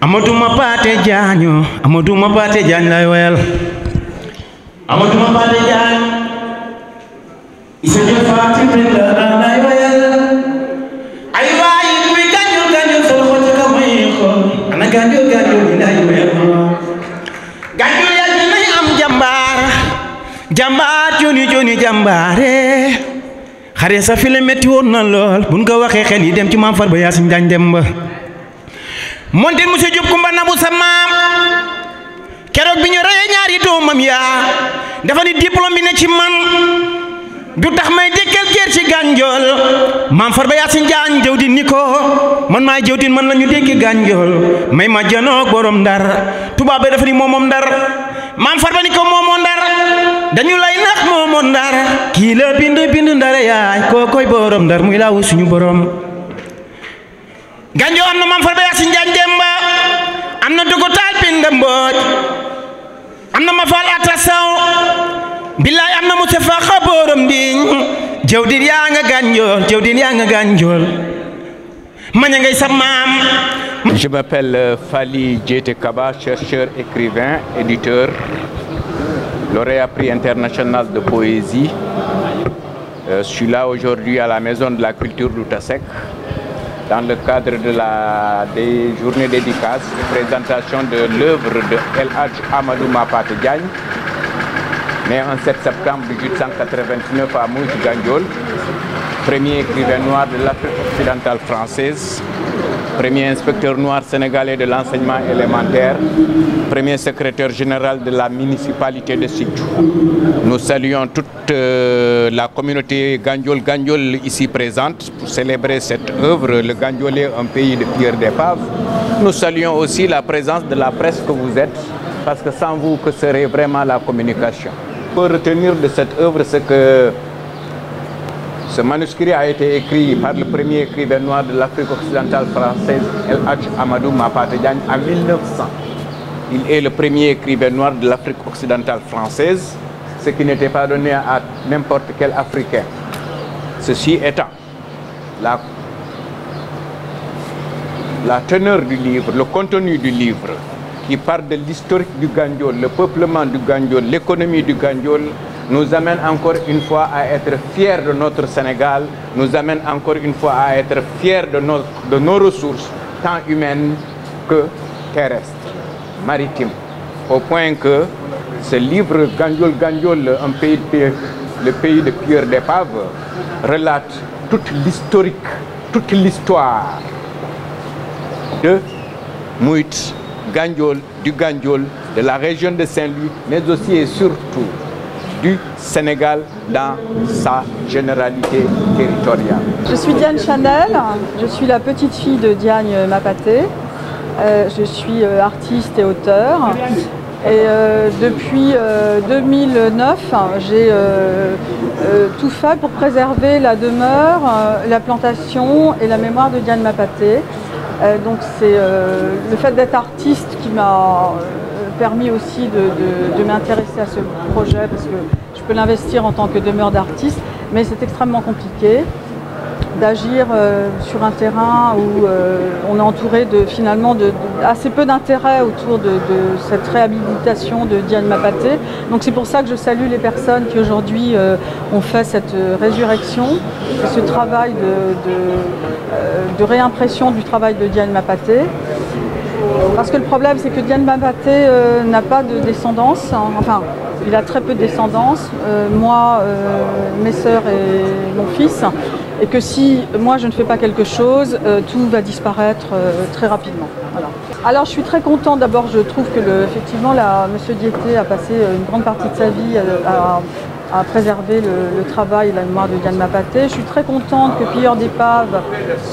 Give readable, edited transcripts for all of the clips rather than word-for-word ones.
Amadou Mapate Diagne lay woyal Amadou Mapate Diagne isa jël Fatim la lay woyal ay waay kuy Ganjul sol ko ci ka may xool ana Ganjul lay woyal Ganjul ya dina am jàmbaar joni jàmbaare xare sa fi la metti woon na lool buñ ko waxee xel yi dem ci Maam Farba Yaasin Jaañ dem ba monte monsieur Diop Kumba Nabu sa maam keroog bi ñu reyee ñaari doomam yaa dafa ni diplôme bi ne ci man du tax may dekkel geer ci Ganjol Maam Farba Yaasin Jaañ jëwdin ni ko man maay jëwdin man la ñu dekki Ganjol may ma janoog borom Ndar tubaab bi dafa ni moomoom Ndar Maam Farba ni ko moomoo Ndar dañu lay nax moomoo Ndar kii la bind Ndar yaay koo koy borom Ndar muy laawu suñu borom Ganjol am na Maam Farba Yaasin Jaañ Demba am na Dogo Taal Pinda Mbooj am na ma faal Atta Saw billaay am na Mustafa Xa borom Ndiñ jëwdin yaa nga Ganjol maña ngay sa maam. Je m'appelle Fally Diété Kaba, chercheur, écrivain, éditeur, lauréat prix international de poésie. Je suis là aujourd'hui à la Maison de la Culture d'Outasek dans le cadre des journées dédicaces et présentation de l'œuvre de El Hadj Amadou Mapate Diagne, né en 7 septembre 1889 à Mouj Ganjol, premier écrivain noir de l'Afrique occidentale française, premier inspecteur noir sénégalais de l'enseignement élémentaire, premier secrétaire général de la municipalité de Sédhiou. Nous saluons toute la communauté Ganjol ici présente pour célébrer cette œuvre, le Ganjolais, un pays de pierre d'épave. Nous saluons aussi la présence de la presse que vous êtes, parce que sans vous, que serait vraiment la communication? Pour retenir de cette œuvre, c'est que ce manuscrit a été écrit par le premier écrivain noir de l'Afrique occidentale française, El Hadj Amadou Mapate Diagne, en 1900. Il est le premier écrivain noir de l'Afrique occidentale française, ce qui n'était pas donné à n'importe quel Africain. Ceci étant, la teneur du livre, le contenu du livre, qui parle de l'historique du Ganjol, le peuplement du Ganjol, l'économie du Ganjol, nous amène encore une fois à être fiers de notre Sénégal, nous amène encore une fois à être fiers de nos ressources, tant humaines que terrestres, maritimes. Au point que ce livre Ganjol, le pays de pierre d'épave, relate toute l'historique, toute l'histoire de Mouit, Ganjol, du Ganjol, de la région de Saint-Louis, mais aussi et surtout du Sénégal dans sa généralité territoriale. Je suis Diane Chanel, je suis la petite fille de Diagne Mapate. Je suis artiste et auteur. Et depuis 2009, j'ai tout fait pour préserver la demeure, la plantation et la mémoire de Diagne Mapate. Donc c'est le fait d'être artiste qui m'a permis aussi de m'intéresser à ce projet, parce que je peux l'investir en tant que demeure d'artiste, mais c'est extrêmement compliqué d'agir sur un terrain où on est entouré finalement assez peu d'intérêt autour de cette réhabilitation de Diagne Mapate. Donc c'est pour ça que je salue les personnes qui aujourd'hui ont fait cette résurrection, ce travail de réimpression du travail de Diagne Mapate. Parce que le problème, c'est que Diagne Mapate n'a pas de descendance, enfin, il a très peu de descendance, moi, mes sœurs et mon fils, et que si moi je ne fais pas quelque chose, tout va disparaître très rapidement. Voilà. Alors je suis très contente, d'abord je trouve que effectivement M. Diété a passé une grande partie de sa vie à préserver le travail et la mémoire de Diagne Mapate. Je suis très contente que Pilleurs d'épave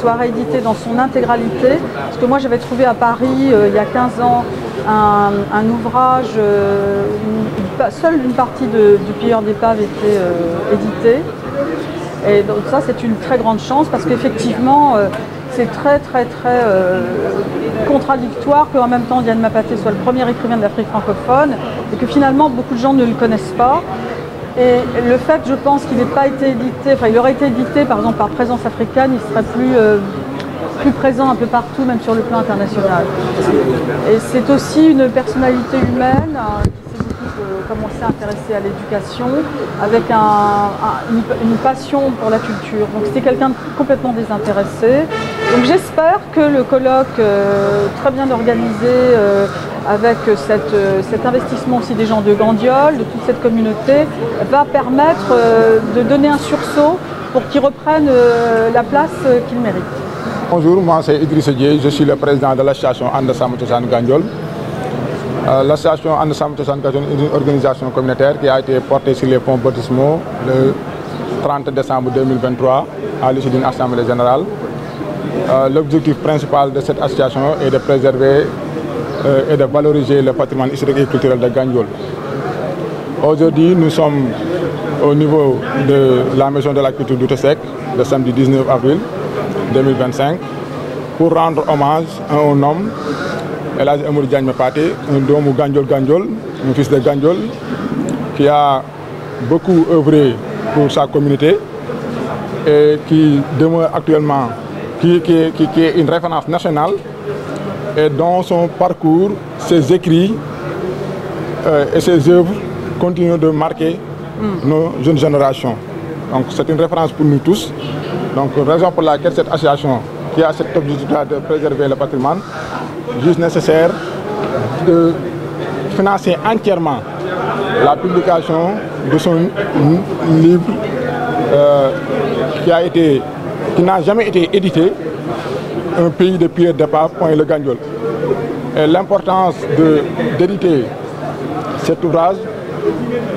soit réédité dans son intégralité, parce que moi j'avais trouvé à Paris il y a 15 ans un ouvrage, seule une partie du Pilleurs d'épave était éditée. Et donc ça c'est une très grande chance, parce qu'effectivement c'est très contradictoire qu'en même temps Diagne Mapate soit le premier écrivain de l'Afrique francophone et que finalement beaucoup de gens ne le connaissent pas. Et le fait, je pense, qu'il n'ait pas été édité, enfin il aurait été édité par exemple par Présence africaine, il serait plus plus présent un peu partout, même sur le plan international. Et c'est aussi une personnalité humaine qui s'est beaucoup commencé à intéresser à l'éducation, avec une passion pour la culture. Donc c'était quelqu'un de complètement désintéressé. Donc j'espère que le colloque très bien organisé, avec cet investissement aussi des gens de Gandiol, de toute cette communauté, va permettre de donner un sursaut pour qu'ils reprennent la place qu'ils méritent. Bonjour, moi c'est Idriss Dieye, je suis le président de l'association And Samm Cosaan Gandiol. L'association And Samm Cosaan Gandiol est une organisation communautaire qui a été portée sur les fonds baptismaux le 30 décembre 2023 à l'issue d'une assemblée générale. L'objectif principal de cette association est de préserver et de valoriser le patrimoine historique et culturel de Gandiol. Aujourd'hui, nous sommes au niveau de la maison de la culture d'Outa Seck, le samedi 19 avril 2025, pour rendre hommage à un homme, El Hadji Amadou Diagne Mapaté, un doomu Gandiol, un fils de Gandiol, qui a beaucoup œuvré pour sa communauté et qui demeure actuellement, qui est une référence nationale, et dont son parcours, ses écrits et ses œuvres continuent de marquer nos jeunes générations. Donc c'est une référence pour nous tous. Donc raison pour laquelle cette association qui a cet objectif de préserver le patrimoine, juste nécessaire de financer entièrement la publication de son livre qui n'a jamais été édité, Un pays de pierre d'épave, point le Gandiol. Et l'importance d'éditer cet ouvrage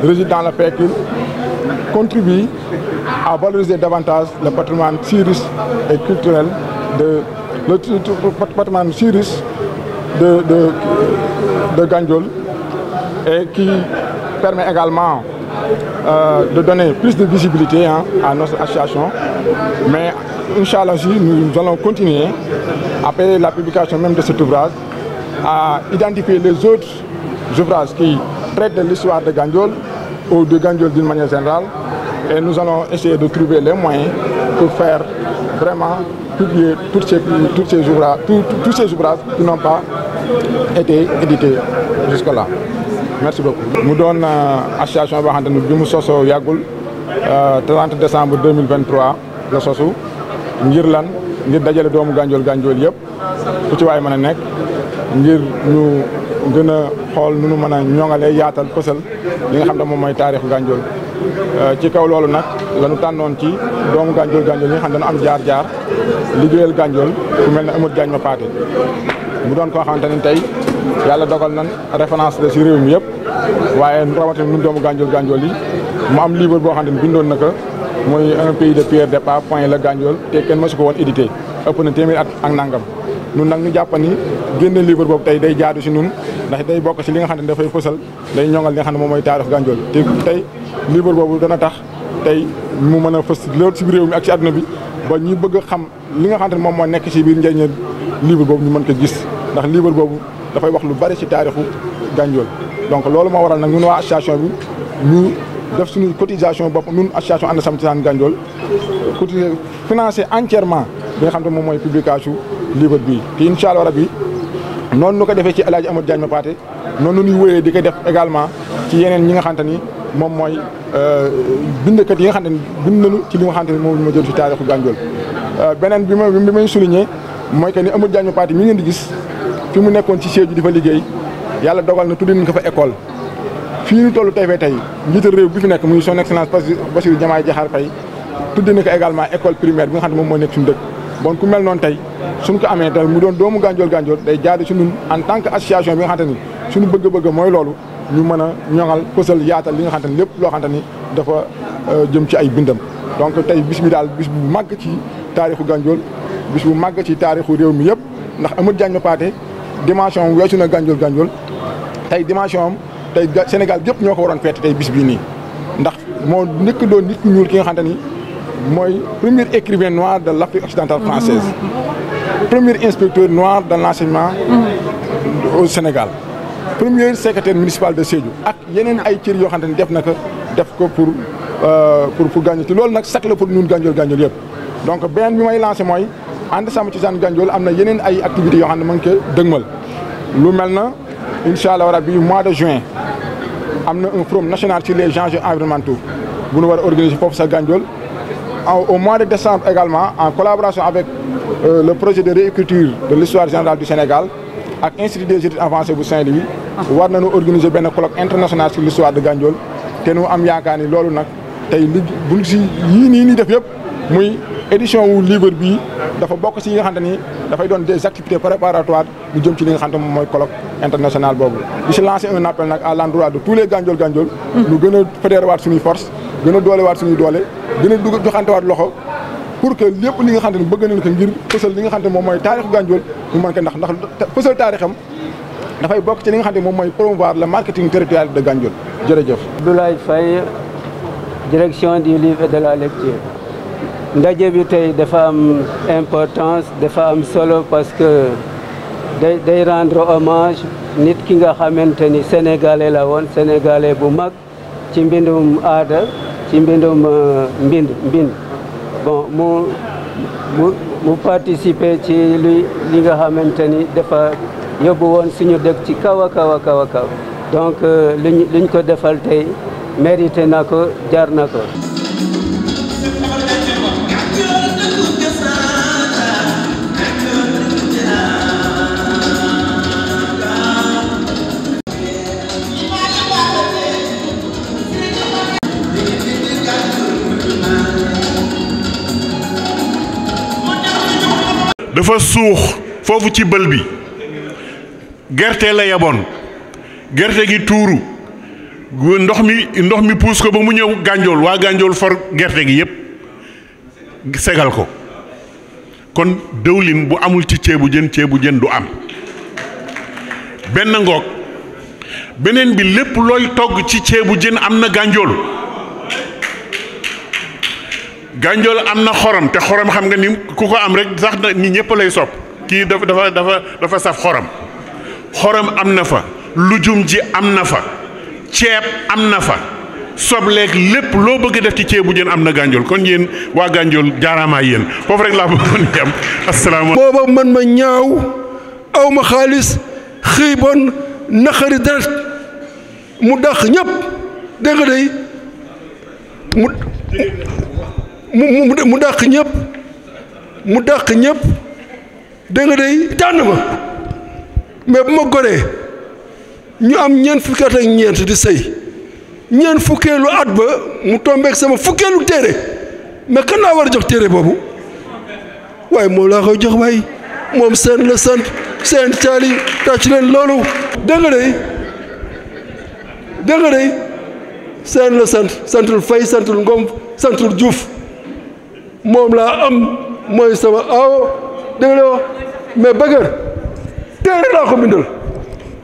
réside dans le fait qu'il contribue à valoriser davantage le patrimoine si riche et culturel de Gandiol, et qui permet également de donner plus de visibilité à notre association. Mais Inch'Allah, nous allons continuer, après la publication même de cet ouvrage, à identifier les autres ouvrages qui traitent de l'histoire de Gandiol ou de Gandiol d'une manière générale, et nous allons essayer de trouver les moyens pour faire vraiment publier tous ces ouvrages qui n'ont pas été édités jusque-là. Merci beaucoup. Nous donne association boo xamante ni bi mu sosoo yàggul 30 décembre 2023 la sosu ngir dajale doomu Gandiol yëpp fu ci waay mën a nekk ngir ñu gën a xool nu nu mën a ñoŋalee yaatal fësal li nga xam ne moom mooy taarixu Gandiol. Ci kaw loolu nag la ñu tànnoon ci doomu Gandiol yi nga xam ne dañu am jaar-jaar liggéeyal Gandiol ku mel ne Amadou Diagne Mapaté mu doon koo xamante ni tey yàlla dogal nan référence la ci réew mi yëpp, waaye rawatina ñun doomu Gandiol yi mu am livre boo xamante ni bindoon na ko mooy un pays de pierre d'épave, point le Gandiol, te kenn mësu ko woon édité ëpp na téeméer at ak nangam. Ñun nag ñu jàpp ni génne livre boobu tey day jaadu ci ñun, ndax day bokk ci li nga xam ne dafay fësal day ñoŋal li nga xam ne moom mooy taarix Gandiol. te tey livre boobu dana tax tey mu mën a fës loolu ci réew mi ak ci àdduna bi ba ñi bëgg a xam li nga xam ne moom moo nekk ci biir njëriñu livre boobu ñu mën ko gis, ndax livre boobu dafay wax lu bari ci taarixu Gandiol. Donc loolu moo waral nag ñun waa association bi ñu def suñu cotisation bopp, ñun association And Samm Cosaan Gandiol cotiser financer entièrement bi nga xam ne moom mooy publication livre bii. te incha allah rabi noonu ñu ko defee ci El Hadji Amadou Diagne Mapaté noonu ñuy wéyee di ko def également ci yeneen ñi nga xamante ni moom mooy bindkat yi nga xamante ni bind nañu ci li nga xamante ni moom moo jël ci taarixu Gandiol. Beneen bi may souligner mooy que ni Amadou Diagne Mapaté mi ngeen di gis fi mu nekkoon ci Sédhiou di fa liggéey, yàlla dogal na tuddee nañ ko fa école. fii ñu toll tey njiital réew bi fi nekk muy son excellence Bassirou Diomaye Diakhar Faye tuddee na ko également école primaire bi nga xam ne moom moo nekk suñu dëkk. bon ku mel noonu tey suñ ko amee tey mu doon doomu Gandiol day jaadu ci ñun en tant que association bi nga xamante ni suñu bëgg-bëgg mooy loolu ñu mën a ñoŋal fësal yaatal li nga xamante ni lépp loo xamante ni dafa jëm ci ay bindam. donc tey bis bi daal bis bu màgg ci taarixu Gandiol, bis bu màgg ci taarixu réew mi yëpp, ndax Amadou Diagne Mapaté dimension am weesu na Gandiol tey dimension am tey Sénégal yëpp ñoo ko waroon feete tey bis bii nii, ndax moo nekk doon nit ku ñuul ki nga xamante ni mooy premier écrivain noir de l'Afrique occidentale française, premier inspecteur noir de l'enseignement au Sénégal, premier secrétaire municipal de Sédhiou, ak yeneen ay cër yoo xamante ni def ko pour Gandiol. te loolu nag sax la pour ñun Gandiol yëpp. donc beneen bi may lancé mooy ànd sàmm cosaan Gandiol am na yeneen ay activités yoo xam ne ma ngi koy dëgmal lu mel na incha allah rabi mois de juin am na un forum national sur les enjeux environnementaux bu ñu war a organiser foofu sa Gandiol. Au mois de décembre également en collaboration avec le projet de réécriture de l'histoire générale du Sénégal ak Institut des études avancées bu Saint-Louis war nañu organiser benn colloque international sur l'histoire de Gandiol te nu am yaakaar ni loolu nag tey li buñ si yii nii def yëpp muy édition wu livre bii dafa bokk si yi nga xamante ni dafay doon des activités préparatoires ñu jëm ci li nga xamante moom mooy colloque international boobu. di si lancer un appel nag à l'endroit de tous les Gandiol ñu gën a fédéré waat suñuy force gën a doole waat suñuy doole gën a dugg joxante waat loxo pour que lépp li nga xamante ni bëgg nañu ko ngir fësal li nga xamante moom mooy taarixu Gandiol ñu mën ko ndax fësal taarixam dafay bokk ci li nga xamante moom mooy promouvoir le marketing territorial de Gandiol jërëjëf. Abdoulaye Faye direction du livre et de la lecture. ndaje bi tey dafa am importance dafa am solo parce que day rendre hommage nit ki nga xamante ni sénégalais la woon sénégalais bu mag ci mbindum aada ci mbindum mbind bon mu participer ci li nga xamante ni dafa yóbbu woon suñu dëkk ci kaw a kaw donc liñ ko defal tey mérité na ko jar na ko. dafa suux foofu ci bël bi gerte la yaboon gerte gi tuuru ndox mi puus ko ba mu ñëw Gandiol waa Gandiol for gerte gi yépp segal ko kon dëwlin bu amul ci ceebu jën du am benn ngoog beneen bi lépp looy togg ci ceebu jën am na Gandiol am na xorom te xorom xam nga ni ku ko am rek sax ni ñëpp lay sopp kii dafa saf xorom am na fa lujum ji am na fa ceeb am na fa sobleeg lépp loo bëgg def ci ceebu jën am na Gandiol kon yéen waa Gandiol jaaraamaa yéen foofu rek laa bëggoon yam asalaamaaleykum. booba man ma ñaaw aw ma xaalis xëy bon naqari deret mu dàq ñëpp dégg nga day mu dàq ñëpp dégg nga day tànn ma mais bu ma goree ñu am ñeent fukki at ak ñeent di sëy ñeent fukkeelu at ba mu tombeek sama fukkeelu téere mais kan laa war a jox téere boobu waaye moom laa koy jox waay moom seen la sant seen caali tàcc leen loolu dégg nga day seen la santul Fay santul Ngom santul Diouf moom laa am mooy sama awo dégg nga wax mais bëgër téere laa ko bindal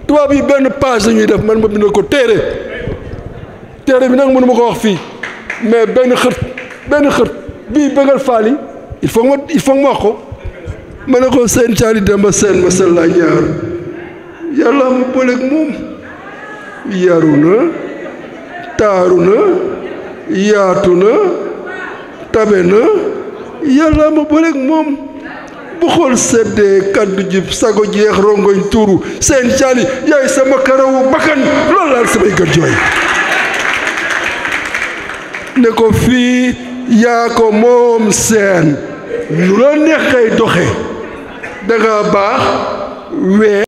tubaab yi benn page la ñuy def man ma bindal ko téere bi nag mënu ma ko wax fii mais benn xët bii bëggal faali il faut ma wax ko ma ne ko seen caali demba seen ma seen laa ñaar yàlla ma booleeg moom yaru na taaru na yaatu na tabe na yàlla ma booleeg moom bu xool seddee kaddu jib sago jeex rongoñ tuuru seen caali yaay sama karawu bakkan loolu laal samay gët jooy ne ko fii yaa ko moom seen lu la neex kay doxe danga baax wee